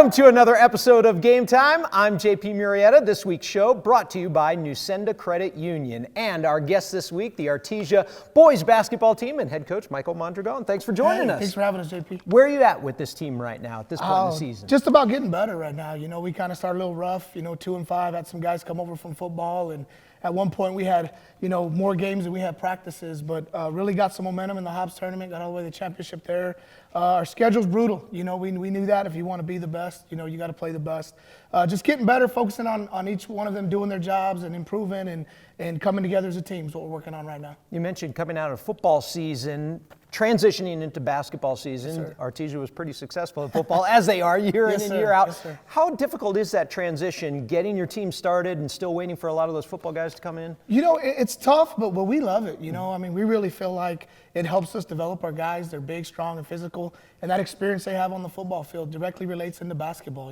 Welcome to another episode of Game Time. I'm JP Murrieta. This week's show brought to you by Nusenda Credit Union. And our guest this week, the Artesia boys basketball team and head coach Michael Mondragon. Thanks for joining us. Thanks for having us, JP. Where are you at with this team right now at this point in the season? Just about getting better right now. You know, we kind of started a little rough, 2-5, had some guys come over from football, and at one point we had, more games than we had practices, but really got some momentum in the Hobbs tournament, got all the way to the championship there. Our schedule's brutal. We knew that if you want to be the best, you got to play the best. Just getting better, focusing on each one of them doing their jobs and improving and coming together as a team is what we're working on right now. You mentioned coming out of football season, transitioning into basketball season. Yes, Artesia was pretty successful in football, as they are year in and year out. Yes, sir. How difficult is that transition, getting your team started and still waiting for a lot of those football guys to come in? It's tough, but we love it. We really feel like it helps us develop our guys. They're big, strong, and physical, and that experience they have on the football field directly relates into basketball,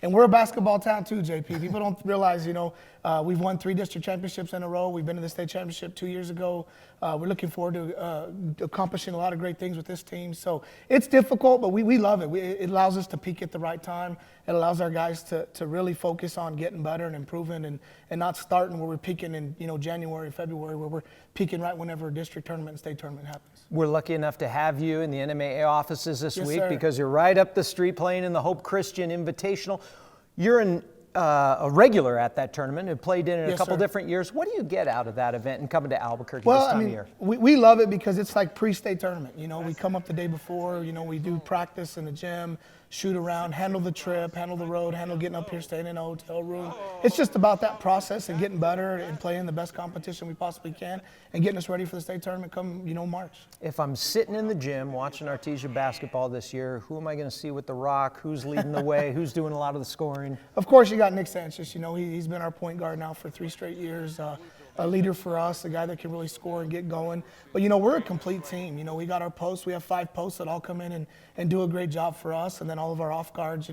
And we're a basketball town too, JP. People don't realize, we've won 3 district championships in a row. We've been to the state championship 2 years ago. We're looking forward to accomplishing a lot of great things with this team. So it's difficult, but we love it. It allows us to peak at the right time. It allows our guys to really focus on getting better and improving and not starting where we're peaking in January, February, where we're peaking right whenever a district tournament and state tournament happens. We're lucky enough to have you in the NMAA offices this Yes, week sir. because you're right up the street playing in the Hope Christian Invitational. You're a regular at that tournament and played in it a Yes, couple sir. different years. What do you get out of that event and coming to Albuquerque this time of year? We love it because it's like pre-state tournament. We come up the day before, we do practice in the gym, shoot around, handle the trip, handle the road, handle getting up here, staying in a hotel room. It's just about that process and getting better and playing the best competition we possibly can and getting us ready for the state tournament come, March. If I'm sitting in the gym watching Artesia basketball this year, who am I going to see with the rock? Who's leading the way? Who's doing a lot of the scoring? Of course, you got Nick Sanchez. He's been our point guard now for 3 straight years. A leader for us, a guy that can really score and get going. But, we're a complete team. We got our posts. We have 5 posts that all come in and do a great job for us. And then all of our off guards,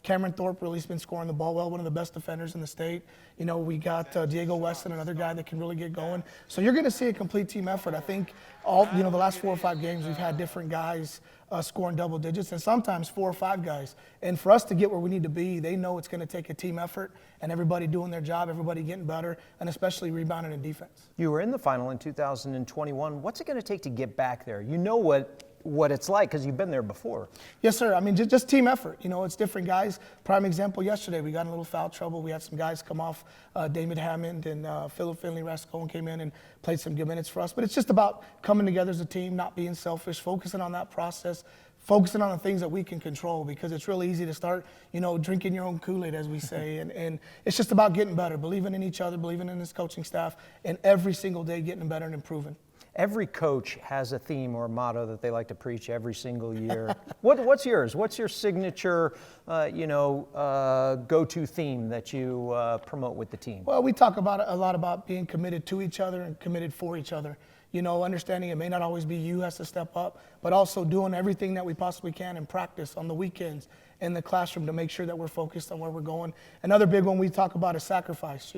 Cameron Thorpe really's been scoring the ball well, one of the best defenders in the state. We got Diego Weston, another guy that can really get going. So you're going to see a complete team effort. I think the last 4 or 5 games we've had different guys scoring double digits and sometimes 4 or 5 guys. And for us to get where we need to be, they know it's going to take a team effort and everybody doing their job, everybody getting better, and especially rebounding in defense. You were in the final in 2021. What's it going to take to get back there? You know what it's like because you've been there before. Yes, sir. Just team effort. It's different guys. Prime example, yesterday we got in a little foul trouble. We had some guys come off, David Hammond and Philip Finley Rascone came in and played some good minutes for us. But it's just about coming together as a team, not being selfish, focusing on that process, focusing on the things that we can control because it's really easy to start, drinking your own Kool-Aid, as we say. And it's just about getting better, believing in each other, believing in this coaching staff, and every single day getting better and improving. Every coach has a theme or a motto that they like to preach every single year. What's yours? What's your signature, go-to theme that you promote with the team? Well, we talk a lot about being committed to each other and committed for each other. Understanding it may not always be you has to step up, but also doing everything that we possibly can in practice, on the weekends, in the classroom to make sure that we're focused on where we're going. Another big one we talk about is sacrifice.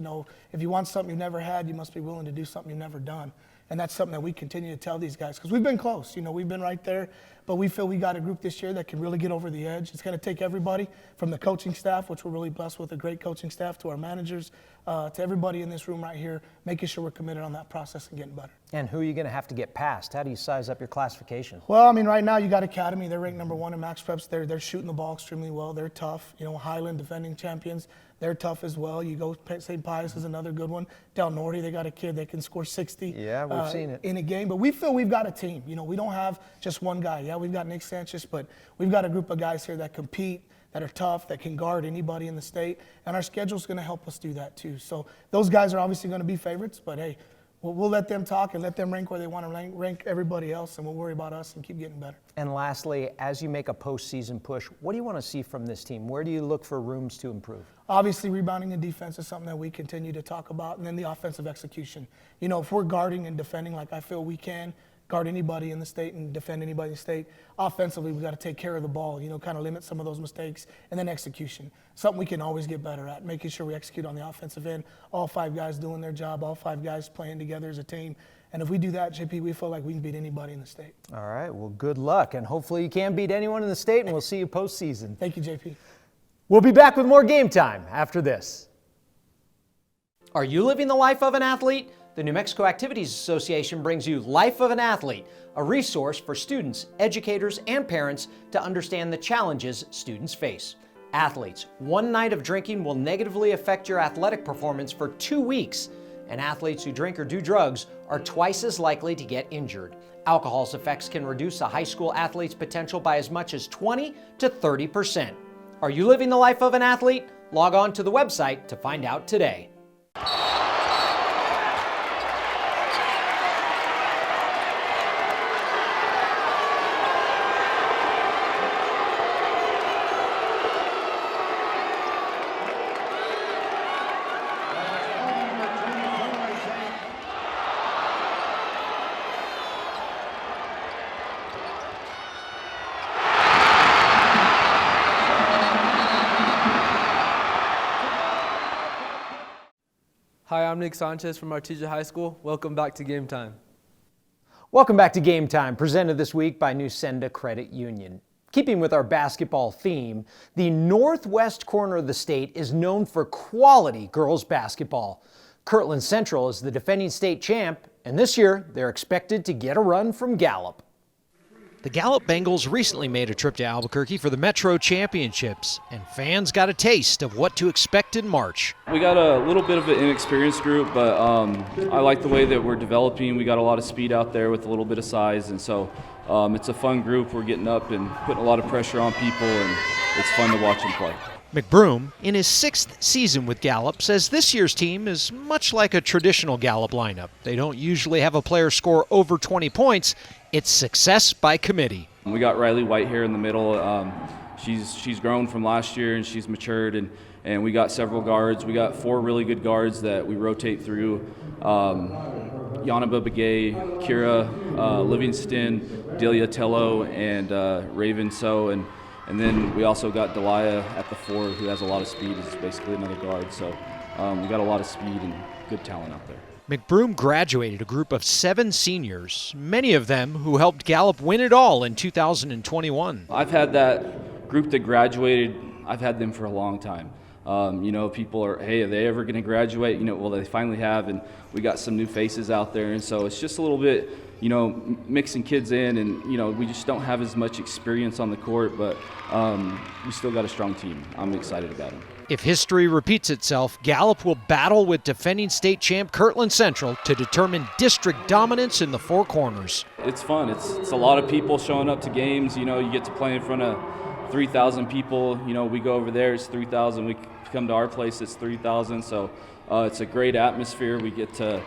If you want something you've never had, you must be willing to do something you've never done. And that's something that we continue to tell these guys because we've been close. We've been right there, but we feel we got a group this year that can really get over the edge. It's going to take everybody from the coaching staff, which we're really blessed with a great coaching staff, to our managers, to everybody in this room right here, making sure we're committed on that process and getting better. And who are you going to have to get past? How do you size up your classification? Well, right now you got Academy. They're ranked number 1 in max preps. They're shooting the ball extremely well. They're tough. Highland, defending champions. They're tough as well. You go, St. Pius is another good one. Del Norte, they got a kid that can score 60 Yeah, we've seen it in a game. But we feel we've got a team. We don't have just one guy. Yeah, we've got Nick Sanchez, but we've got a group of guys here that compete, that are tough, that can guard anybody in the state. And our schedule's going to help us do that too. So those guys are obviously going to be favorites, but hey, we'll let them talk and let them rank where they want to rank everybody else, and we'll worry about us and keep getting better. And lastly, as you make a postseason push, what do you want to see from this team? Where do you look for rooms to improve? Obviously, rebounding and defense is something that we continue to talk about, and then the offensive execution. If we're guarding and defending like I feel we can, guard anybody in the state and defend anybody in the state. Offensively, we've got to take care of the ball, kind of limit some of those mistakes. And then execution, something we can always get better at, making sure we execute on the offensive end. All 5 guys doing their job, all 5 guys playing together as a team. And if we do that, JP, we feel like we can beat anybody in the state. All right, well, good luck. And hopefully you can beat anyone in the state, and we'll see you postseason. Thank you, JP. We'll be back with more Game Time after this. Are you living the life of an athlete? The New Mexico Activities Association brings you Life of an Athlete, a resource for students, educators, and parents to understand the challenges students face. Athletes, one night of drinking will negatively affect your athletic performance for 2 weeks, and athletes who drink or do drugs are twice as likely to get injured. Alcohol's effects can reduce a high school athlete's potential by as much as 20 to 30%. Are you living the life of an athlete? Log on to the website to find out today. Hi, I'm Nick Sanchez from Artesia High School. Welcome back to Game Time. Welcome back to Game Time, presented this week by Nusenda Credit Union. Keeping with our basketball theme, the northwest corner of the state is known for quality girls basketball. Kirtland Central is the defending state champ, and this year they're expected to get a run from Gallup. The Gallup Bengals recently made a trip to Albuquerque for the Metro Championships, and fans got a taste of what to expect in March. We got a little bit of an inexperienced group, but I like the way that we're developing. We got a lot of speed out there with a little bit of size, and so it's a fun group. We're getting up and putting a lot of pressure on people, and it's fun to watch them play. McBroom, in his 6th season with Gallup, says this year's team is much like a traditional Gallup lineup. They don't usually have a player score over 20 points. It's success by committee. We got Riley White here in the middle. She's grown from last year and she's matured, and we got several guards. We got 4 really good guards that we rotate through. Yanaba Begay, Kira Livingston, Delia Tello, and Raven So, and then we also got Delia at the 4, who has a lot of speed. Is basically another guard. So we got a lot of speed and good talent out there. McBroom graduated a group of 7 seniors, many of them who helped Gallup win it all in 2021. I've had that group that graduated, I've had them for a long time. People are, hey, are they ever going to graduate? Well, they finally have, and we got some new faces out there, and so it's just a little bit, mixing kids in, and, we just don't have as much experience on the court, but we still got a strong team. I'm excited about them. If history repeats itself, Gallup will battle with defending state champ Kirtland Central to determine district dominance in the 4 corners. It's fun. It's a lot of people showing up to games. You get to play in front of 3,000 people. We go over there, it's 3,000. We come to our place, it's 3,000. So it's a great atmosphere. We get to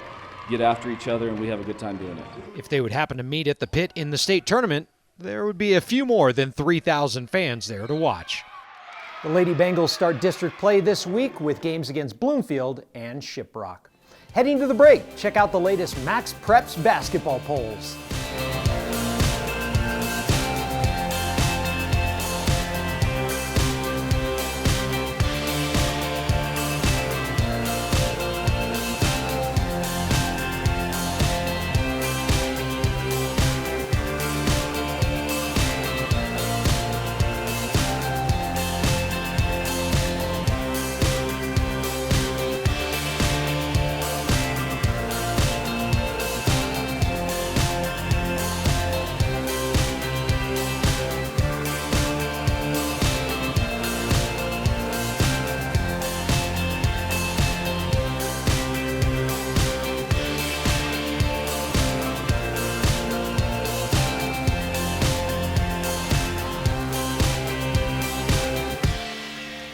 get after each other, and we have a good time doing it. If they would happen to meet at the pit in the state tournament, there would be a few more than 3,000 fans there to watch. The Lady Bengals start district play this week with games against Bloomfield and Shiprock. Heading to the break, check out the latest Max Preps basketball polls.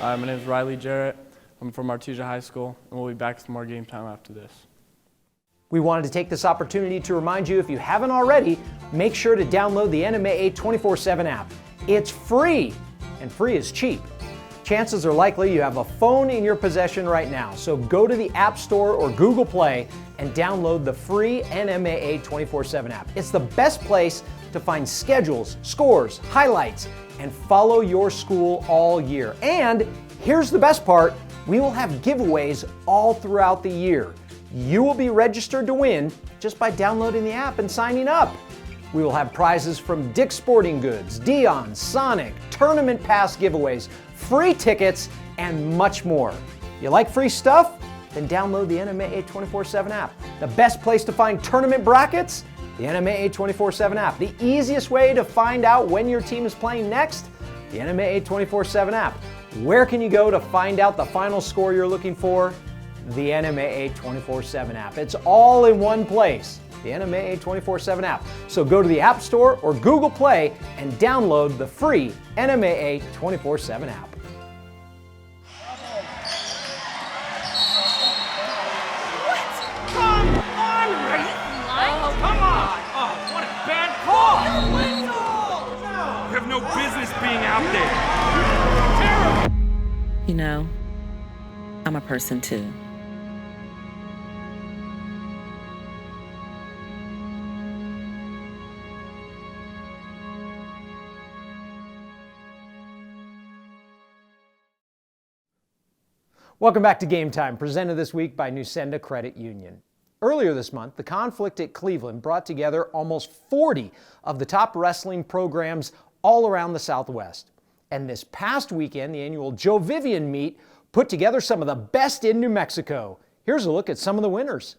Hi, my name is Riley Jarrett. I'm from Artesia High School, and we'll be back with more Game Time after this. We wanted to take this opportunity to remind you, if you haven't already, make sure to download the NMAA 24/7 app. It's free, and free is cheap. Chances are likely you have a phone in your possession right now, so go to the App Store or Google Play and download the free NMAA 24/7 app. It's the best place to find schedules, scores, highlights, and follow your school all year. And here's the best part, we will have giveaways all throughout the year. You will be registered to win just by downloading the app and signing up. We will have prizes from Dick's Sporting Goods, Dion, Sonic, tournament pass giveaways, free tickets, and much more. You like free stuff? Then download the NMAA 24/7 app. The best place to find tournament brackets? The NMAA 24/7 app. The easiest way to find out when your team is playing next? The NMAA 24/7 app. Where can you go to find out the final score you're looking for? The NMAA 24/7 app. It's all in one place. The NMAA 24/7 app. So go to the App Store or Google Play and download the free NMAA 24/7 app. No business being out there. You know, I'm a person too. Welcome back to Game Time, presented this week by Nusenda Credit Union. Earlier this month, the conflict at Cleveland brought together almost 40 of the top wrestling programs all around the Southwest. And this past weekend, the annual Joe Vivian meet put together some of the best in New Mexico. Here's a look at some of the winners.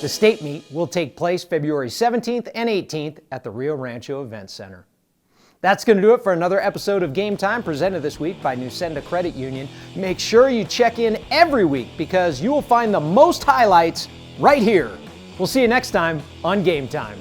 The state meet will take place February 17th and 18th at the Rio Rancho Event Center. That's going to do it for another episode of Game Time, presented this week by Nusenda Credit Union. Make sure you check in every week because you will find the most highlights right here. We'll see you next time on Game Time.